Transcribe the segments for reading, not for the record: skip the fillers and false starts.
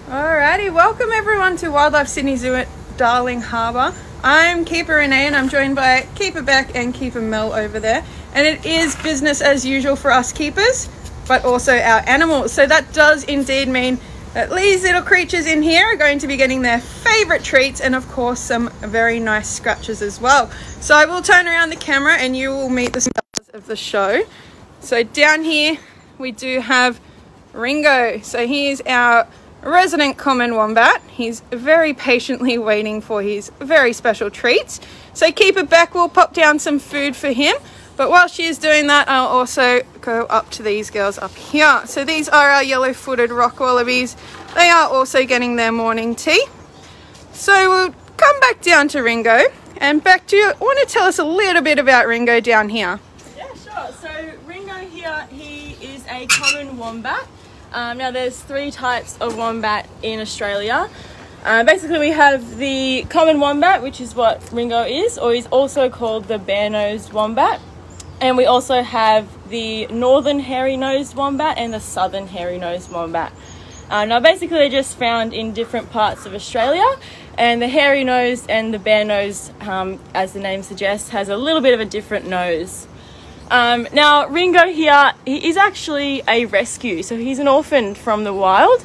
Alrighty, welcome everyone to Wildlife Sydney Zoo at Darling Harbour. I'm Keeper Renee and I'm joined by Keeper Beck and Keeper Mel over there. And it is business as usual for us keepers, but also our animals. So that does indeed mean that these little creatures in here are going to be getting their favourite treats and of course some very nice scratches as well. So I will turn around the camera and you will meet the stars of the show. So down here we do have Ringo. So here's our resident common wombat. He's very patiently waiting for his very special treats. So Keeper Beck will pop down some food for him. But while she is doing that, I'll also go up to these girls up here. So these are our yellow-footed rock wallabies. They are also getting their morning tea. So we'll come back down to Ringo. And Beck, do you want to tell us a little bit about Ringo down here? Yeah, sure. So Ringo here, he is a common wombat. Now there's 3 types of wombat in Australia. Basically we have the common wombat, which is what Ringo is, or he's also called the bare-nosed wombat. And we also have the northern hairy-nosed wombat and the southern hairy-nosed wombat. Now basically they're just found in different parts of Australia, and the hairy-nosed and the bare-nosed, as the name suggests, has a little bit of a different nose. Now Ringo here, he is actually a rescue, so he's an orphan from the wild.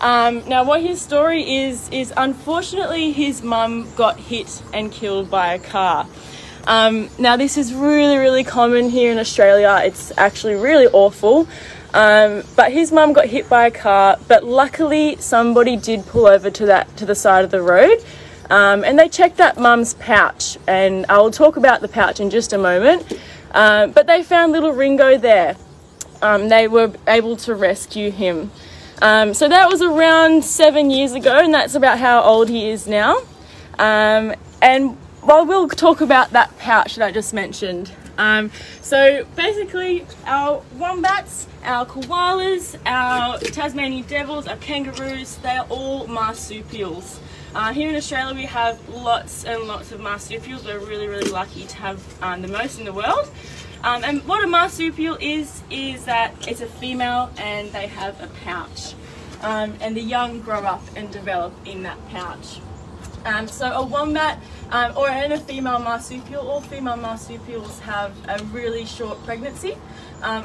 Now what his story is unfortunately his mum got hit and killed by a car. Now this is really common here in Australia. It's actually really awful. But his mum got hit by a car, but luckily somebody did pull over to the side of the road. And they checked that mum's pouch, and I will talk about the pouch in just a moment. But they found little Ringo there. They were able to rescue him. So that was around 7 years ago, and that's about how old he is now. And well, we'll talk about that pouch that I just mentioned. So basically our wombats, our koalas, our Tasmanian devils, our kangaroos, they are all marsupials. Here in Australia we have lots and lots of marsupials. We're really lucky to have the most in the world. And what a marsupial is that it's a female and they have a pouch. And the young grow up and develop in that pouch. So a wombat or a female marsupial, all female marsupials have a really short pregnancy.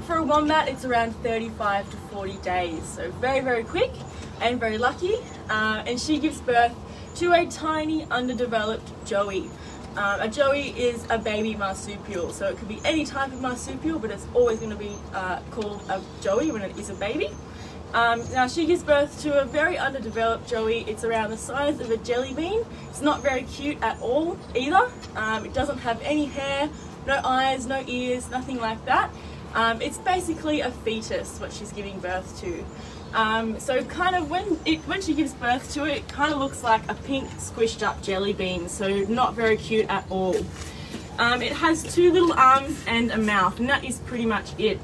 For a wombat it's around 35 to 40 days, so very quick and very lucky. And she gives birth to a tiny underdeveloped joey. A joey is a baby marsupial, so it could be any type of marsupial, but it's always going to be called a joey when it is a baby. Now she gives birth to a very underdeveloped joey. It's around the size of a jelly bean. It's not very cute at all either. It doesn't have any hair, no eyes, no ears, nothing like that. It's basically a fetus what she's giving birth to. So kind of when she gives birth to it, it kind of looks like a pink squished up jelly bean, so not very cute at all. It has 2 little arms and a mouth, and that is pretty much it.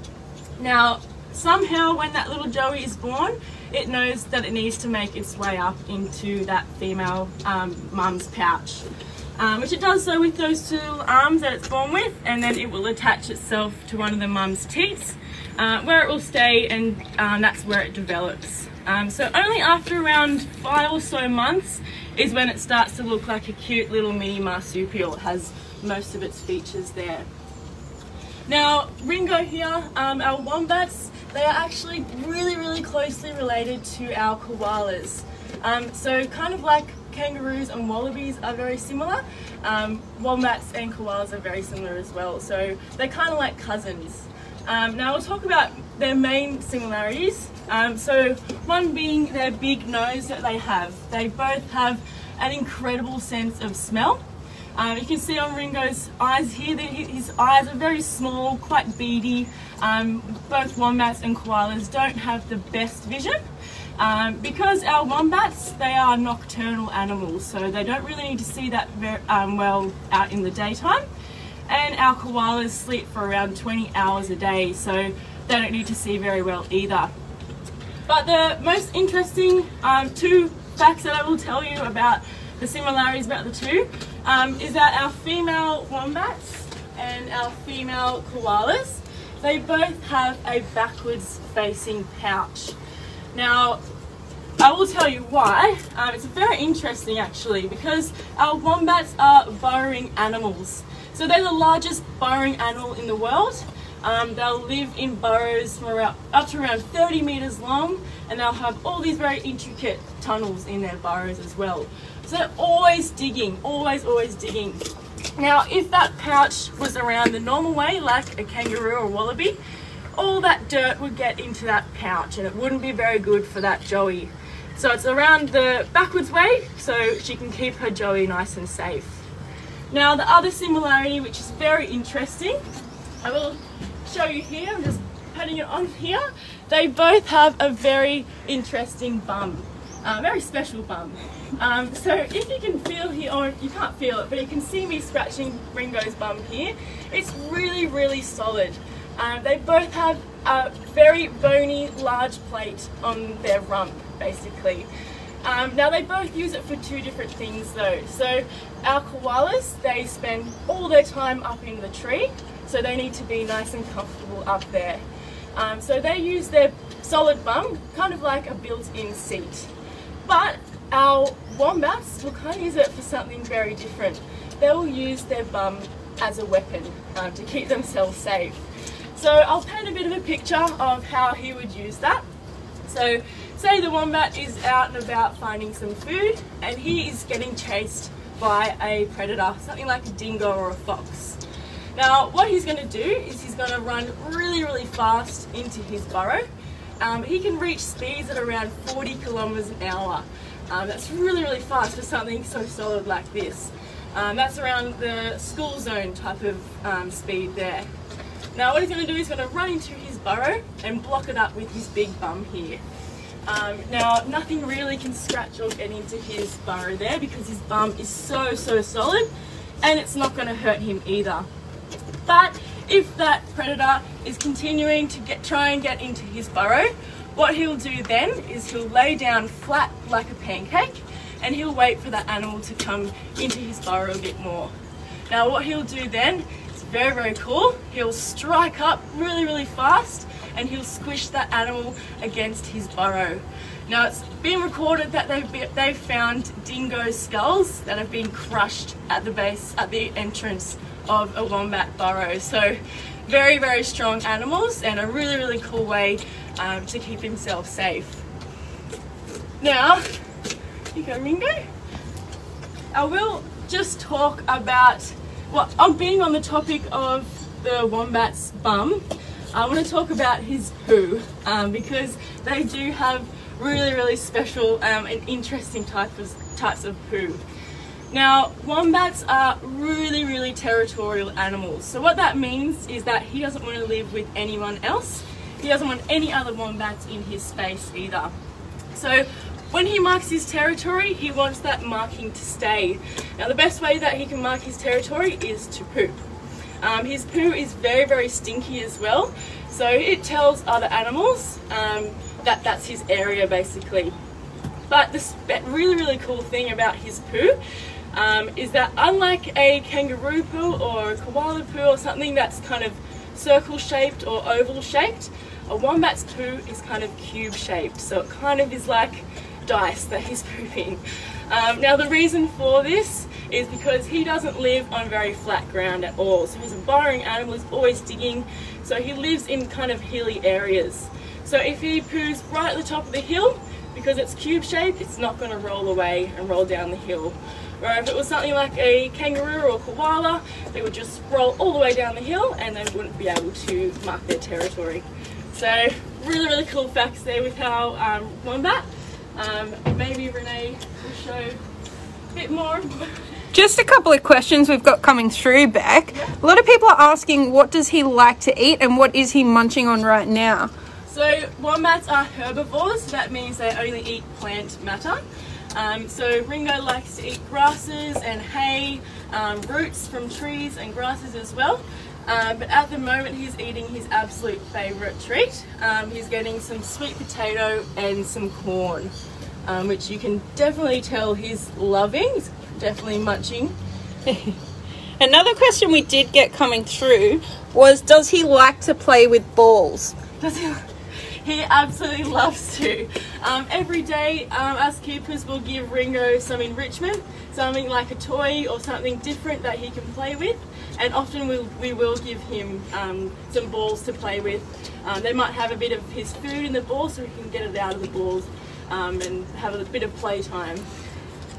Now somehow when that little joey is born, it knows that it needs to make its way up into that female mum's pouch, which it does so with those 2 little arms that it's born with, and then it will attach itself to one of the mum's teats, where it will stay, and that's where it develops. So only after around 5 or so months is when it starts to look like a cute little mini marsupial. It has most of its features there. Now Ringo here, our wombats, they are actually really closely related to our koalas. So kind of like kangaroos and wallabies are very similar, wombats and koalas are very similar as well, so they're kind of like cousins. Now we'll talk about their main similarities. So one being their big nose that they have. They both have an incredible sense of smell. You can see on Ringo's eyes here that his eyes are very small, quite beady. Both wombats and koalas don't have the best vision. Because our wombats, they are nocturnal animals, so they don't really need to see that well out in the daytime. And our koalas sleep for around 20 hours a day, so they don't need to see very well either. But the most interesting 2 facts that I will tell you about the similarities about the 2 is that our female wombats and our female koalas, they both have a backwards facing pouch. Now I will tell you why. It's very interesting actually, because our wombats are burrowing animals. So they're the largest burrowing animal in the world. They'll live in burrows from up to around 30 meters long, and they'll have all these very intricate tunnels in their burrows as well. So they're always digging, always digging. Now, if that pouch was around the normal way, like a kangaroo or wallaby, all that dirt would get into that pouch and it wouldn't be very good for that joey. So it's around the backwards way, so she can keep her joey nice and safe. Now, the other similarity, which is very interesting, I will show you here. I'm just putting it on here. They both have a very interesting bum, very special bum. So if you can feel here, or you can't feel it, but you can see me scratching Ringo's bum here. It's really solid. They both have a very bony, large plate on their rump, basically. Now they both use it for two different things though. So our koalas, they spend all their time up in the tree, so they need to be nice and comfortable up there. So they use their solid bum, kind of like a built-in seat. But our wombats will kind of use it for something very different. They will use their bum as a weapon to keep themselves safe. So I'll paint a bit of a picture of how he would use that. So say the wombat is out and about finding some food and he is getting chased by a predator, something like a dingo or a fox. Now what he's going to do is he's going to run really fast into his burrow. He can reach speeds at around 40 kilometers an hour. That's really fast for something so solid like this. That's around the school zone type of speed there. Now what he's going to do is going to run into his burrow and block it up with his big bum here. Now nothing really can scratch or get into his burrow there because his bum is so solid, and it's not going to hurt him either. But if that predator is continuing to try and get into his burrow, what he'll do then is he'll lay down flat like a pancake and he'll wait for that animal to come into his burrow a bit more. Now what he'll do then is very cool. He'll strike up really fast and he'll squish that animal against his burrow. Now it's been recorded that they've found dingo skulls that have been crushed at the entrance of a wombat burrow. So very strong animals and a really cool way to keep himself safe. Now, here you go, Ringo. I will just talk about, I'm being on the topic of the wombat's bum. I want to talk about his poo because they do have really special and interesting types of poo. Now, wombats are really territorial animals. So what that means is that he doesn't want to live with anyone else. He doesn't want any other wombats in his space either. So when he marks his territory, he wants that marking to stay. Now the best way that he can mark his territory is to poop. His poo is very stinky as well. So it tells other animals that that's his area basically. But the really cool thing about his poo is that unlike a kangaroo poo or a koala poo or something that's kind of circle shaped or oval shaped, a wombat's poo is kind of cube shaped, so it kind of is like dice that he's pooping. Now the reason for this is because he doesn't live on very flat ground at all, so he's a burrowing animal, he's always digging, so he lives in kind of hilly areas. So if he poos right at the top of the hill, because it's cube shaped, it's not going to roll away and roll down the hill. Where if it was something like a kangaroo or a koala, they would just roll all the way down the hill and they wouldn't be able to mark their territory. So really cool facts there with our wombat. Maybe Renee will show a bit more. Just a couple of questions we've got coming through, Beck. A lot of people are asking, what does he like to eat and what is he munching on right now? So wombats are herbivores, so that means they only eat plant matter. So Ringo likes to eat grasses and hay, roots from trees and grasses as well. But at the moment he's eating his absolute favourite treat. He's getting some sweet potato and some corn, which you can definitely tell he's loving. He's definitely munching. Another question we did get coming through was, does he like to play with balls? Does he? He absolutely loves to. Every day, us keepers will give Ringo some enrichment, something like a toy or something different that he can play with, and often we will give him some balls to play with. They might have a bit of his food in the ball so he can get it out of the balls and have a bit of playtime.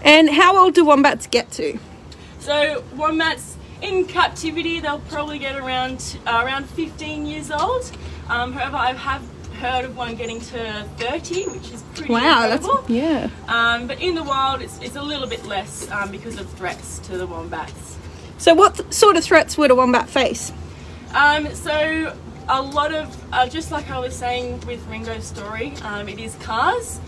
And how old do wombats get to? So wombats in captivity, they'll probably get around 15 years old. However, I have heard of one getting to 30, which is pretty incredible. That's, yeah. But in the wild, it's a little bit less because of threats to the wombats. So what sort of threats would a wombat face? So a lot of, just like I was saying with Ringo's story, it is cars.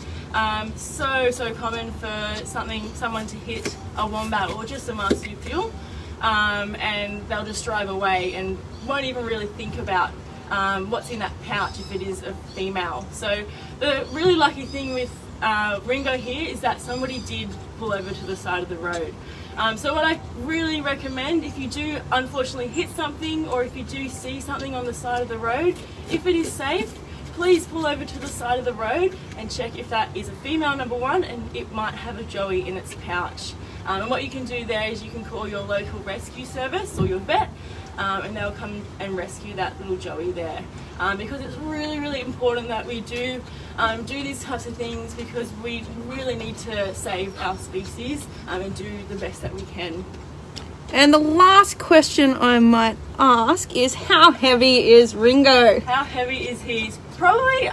So common for someone to hit a wombat or just a marsupial, and they'll just drive away and won't even really think about what's in that pouch if it is a female. So the really lucky thing with Ringo here is that somebody did pull over to the side of the road. So what I really recommend, if you do unfortunately hit something or if you do see something on the side of the road, if it is safe, please pull over to the side of the road and check if that is a female, number one, and it might have a joey in its pouch. And what you can do there is you can call your local rescue service or your vet, and they'll come and rescue that little joey there. Because it's really, really important that we do these types of things, because we really need to save our species and do the best that we can. And the last question I might ask is, how heavy is Ringo? How heavy is he? Probably,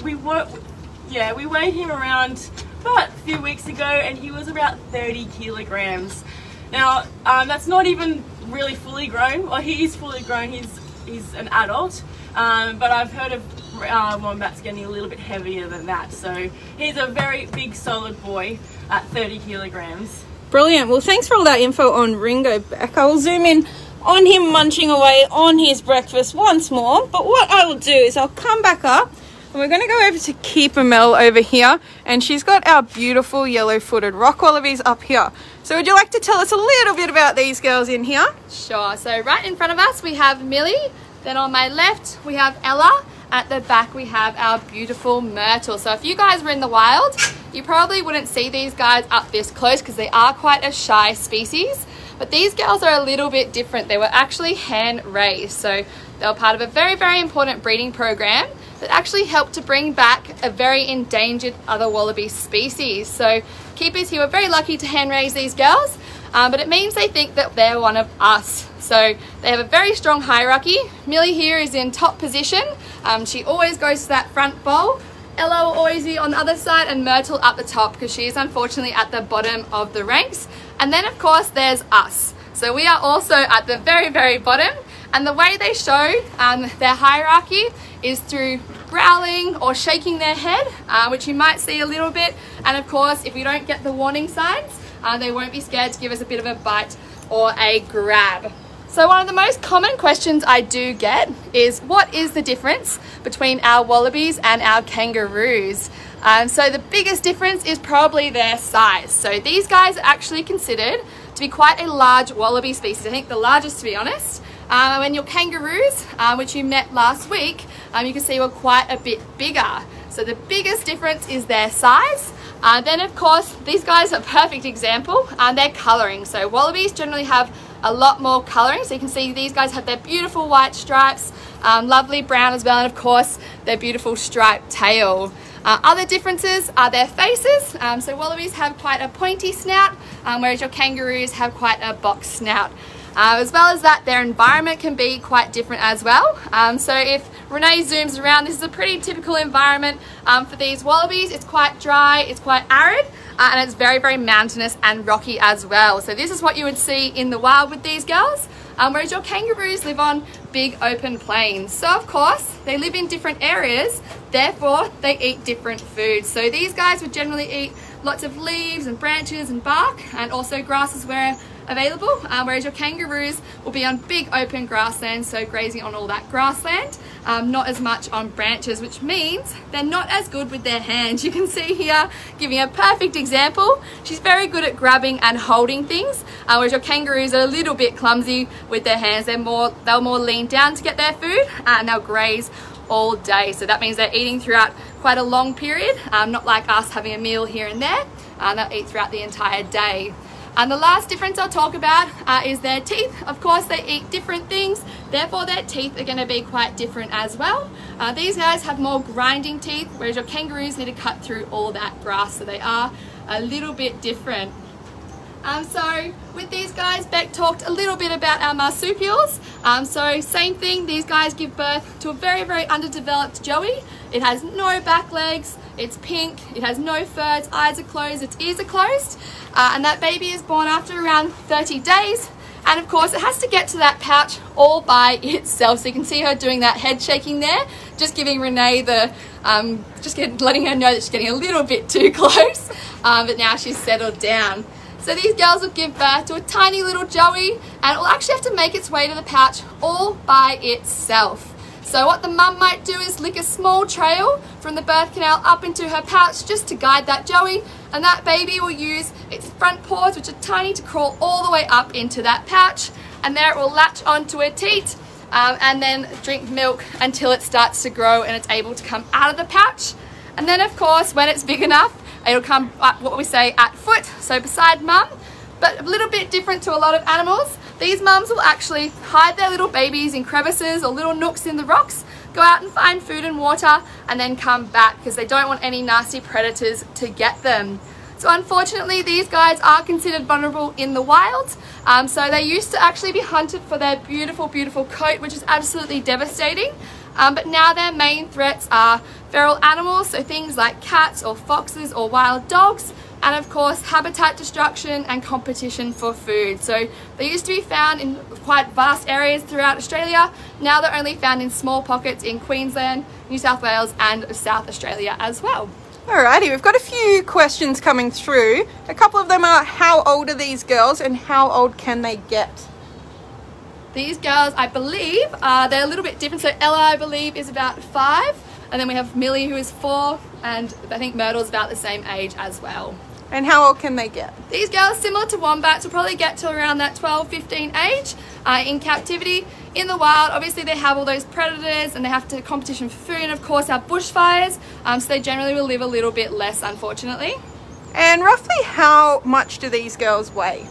we weighed him around about a few weeks ago and he was about 30 kilograms. Now, that's not even really fully grown. Well, he is fully grown, he's an adult, but I've heard of wombats getting a little bit heavier than that. So he's a very big solid boy at 30 kilograms. Brilliant. Well, thanks for all that info on Ringo, Beck. I will zoom in on him munching away on his breakfast once more. But what I will do is I'll come back up and we're going to go over to Keeper Mel over here. And she's got our beautiful yellow-footed rock wallabies up here. So would you like to tell us a little bit about these girls in here? Sure. So right in front of us we have Millie. Then on my left we have Ella. At the back we have our beautiful Myrtle. So if you guys were in the wild, you probably wouldn't see these guys up this close because they are quite a shy species. But these girls are a little bit different. They were actually hand raised. So they were part of a very, very important breeding program that actually helped to bring back a very endangered other wallaby species. So keepers here were very lucky to hand raise these girls, but it means they think that they're one of us. So they have a very strong hierarchy. Millie here is in top position. She always goes to that front bowl. Ella will always be on the other side, and Myrtle up the top because she is unfortunately at the bottom of the ranks. And then of course there's us. So we are also at the very, very bottom. And the way they show their hierarchy is through growling or shaking their head, which you might see a little bit. And of course, if you don't get the warning signs, they won't be scared to give us a bit of a bite or a grab. So one of the most common questions I do get is, what is the difference between our wallabies and our kangaroos? So the biggest difference is probably their size. So these guys are actually considered to be quite a large wallaby species. I think the largest, to be honest. When your kangaroos, which you met last week, you can see were quite a bit bigger. So the biggest difference is their size. Then of course, these guys are a perfect example, their colouring. So wallabies generally have a lot more colouring. So you can see these guys have their beautiful white stripes, lovely brown as well, and of course their beautiful striped tail. Other differences are their faces. So wallabies have quite a pointy snout, whereas your kangaroos have quite a box snout. As well as that, their environment can be quite different as well. So if Renee zooms around, this is a pretty typical environment for these wallabies. It's quite dry, it's quite arid, and it's very, very mountainous and rocky as well. So this is what you would see in the wild with these girls, whereas your kangaroos live on big open plains. So of course, they live in different areas, therefore they eat different foods. So these guys would generally eat lots of leaves and branches and bark, and also grasses where available, whereas your kangaroos will be on big open grasslands, so grazing on all that grassland, not as much on branches, which means they're not as good with their hands. You can see here, giving a perfect example, she's very good at grabbing and holding things, whereas your kangaroos are a little bit clumsy with their hands. They'll more lean down to get their food, and they'll graze all day. So that means they're eating throughout quite a long period, not like us having a meal here and there. They'll eat throughout the entire day. And the last difference I'll talk about is their teeth. Of course, they eat different things, therefore their teeth are going to be quite different as well. These guys have more grinding teeth, whereas your kangaroos need to cut through all that grass, so they are a little bit different. So with these guys, Beck talked a little bit about our marsupials. So same thing, these guys give birth to a very, very underdeveloped joey. It has no back legs, it's pink, it has no fur, its eyes are closed, its ears are closed, and that baby is born after around 30 days. And of course it has to get to that pouch all by itself. So you can see her doing that head shaking there, just giving Renee the, letting her know that she's getting a little bit too close, but now she's settled down. So these girls will give birth to a tiny little joey, and it will actually have to make its way to the pouch all by itself. So what the mum might do is lick a small trail from the birth canal up into her pouch just to guide that joey, and that baby will use its front paws, which are tiny, to crawl all the way up into that pouch, and there it will latch onto her teat and then drink milk until it starts to grow and it's able to come out of the pouch. And then of course when it's big enough, it'll come up what we say at foot, so beside mum. But a little bit different to a lot of animals, these mums will actually hide their little babies in crevices or little nooks in the rocks, go out and find food and water, and then come back because they don't want any nasty predators to get them. So unfortunately these guys are considered vulnerable in the wild. So they used to actually be hunted for their beautiful, beautiful coat, which is absolutely devastating. But now their main threats are feral animals, so things like cats or foxes or wild dogs, and of course habitat destruction and competition for food. So they used to be found in quite vast areas throughout Australia. Now they're only found in small pockets in Queensland, New South Wales and South Australia as well. Alrighty, we've got a few questions coming through. A couple of them are, how old are these girls and how old can they get? These girls, I believe, they're a little bit different. So Ella, I believe, is about 5, and then we have Millie, who is 4, and I think Myrtle's about the same age as well. And how old can they get? These girls, similar to wombats, will probably get to around that 12, 15 age in captivity. In the wild, obviously they have all those predators and they have to competition for food, and of course our bushfires, so they generally will live a little bit less, unfortunately. And roughly how much do these girls weigh?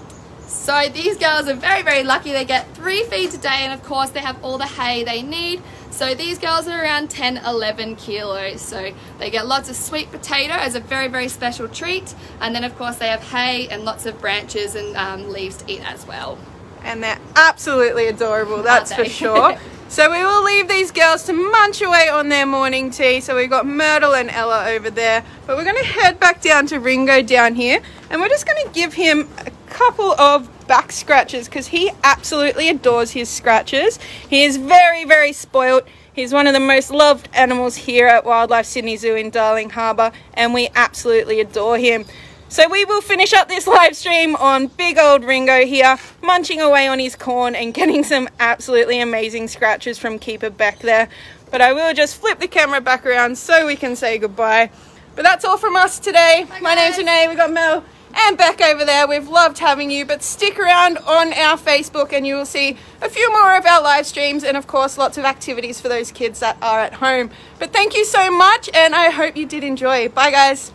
So these girls are very, very lucky. They get 3 feeds a day, and of course they have all the hay they need. So these girls are around 10, 11 kilos. So they get lots of sweet potato as a very, very special treat. And then of course they have hay and lots of branches and leaves to eat as well. And they're absolutely adorable, that's for sure. So we will leave these girls to munch away on their morning tea. So we've got Myrtle and Ella over there. But we're going to head back down to Ringo down here. And we're just going to give him a couple of back scratches because he absolutely adores his scratches. He is very, very spoilt. He's one of the most loved animals here at Wildlife Sydney Zoo in Darling Harbour, and we absolutely adore him. So we will finish up this live stream on big old Ringo here, munching away on his corn and getting some absolutely amazing scratches from Keeper Beck there. But I will just flip the camera back around so we can say goodbye. But that's all from us today. My name's Renee, we got Mel and Beck over there. We've loved having you, but stick around on our Facebook and you will see a few more of our live streams and of course lots of activities for those kids that are at home. But thank you so much and I hope you did enjoy. Bye guys.